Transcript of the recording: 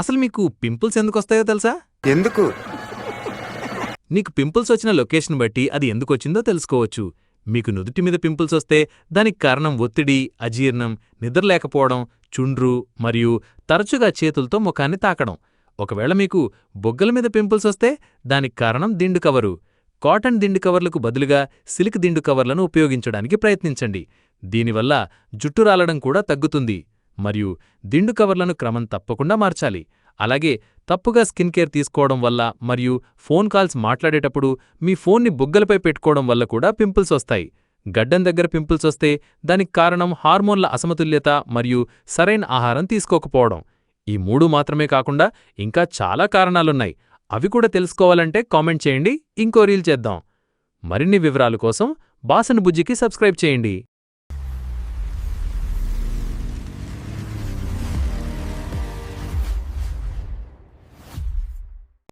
అసలు మీకు పింపుల్స్ ఎందుకొస్తాయో తెలుసా? ఎందుకు? నీకు పింపుల్స్ వచ్చిన లొకేషన్ బట్టి అది ఎందుకొచ్చిందో తెలుసుకోవచ్చు. మీకు నుదుటి మీద పింపుల్స్ వస్తే దానికి కారణం ఒత్తిడి, అజీర్ణం, నిద్రలేకపోవడం, చుండ్రు మరియు తరచుగా చేతులతో ముఖాన్ని తాకడం. ఒకవేళ మీకు బొగ్గల మీద పింపుల్స్ వస్తే దానికి కారణం దిండు కవరు. కాటన్ దిండు కవర్లకు బదులుగా సిల్క్ దిండు కవర్లను ఉపయోగించడానికి ప్రయత్నించండి. దీనివల్ల జుట్టు రాలడం కూడా తగ్గుతుంది. మరియు దిండు కవర్లను క్రమం తప్పకుండా మార్చాలి. అలాగే తప్పుగా స్కిన్ కేర్ తీసుకోవడం వల్ల మరియు ఫోన్ కాల్స్ మాట్లాడేటప్పుడు మీ ఫోన్ని బుగ్గలపై పెట్టుకోవడం వల్ల కూడా పింపుల్స్ వస్తాయి. గడ్డం దగ్గర పింపుల్స్ వస్తే దానికి కారణం హార్మోన్ల అసమతుల్యత మరియు సరైన ఆహారం తీసుకోకపోవడం. ఈ 3 మాత్రమే కాకుండా ఇంకా చాలా కారణాలున్నాయి. అవి కూడా తెలుసుకోవాలంటే కామెంట్ చేయండి, ఇంకో రీల్ చేద్దాం. మరిన్ని వివరాల కోసం బాసన్ బుజ్జికి సబ్స్క్రైబ్ చేయండి.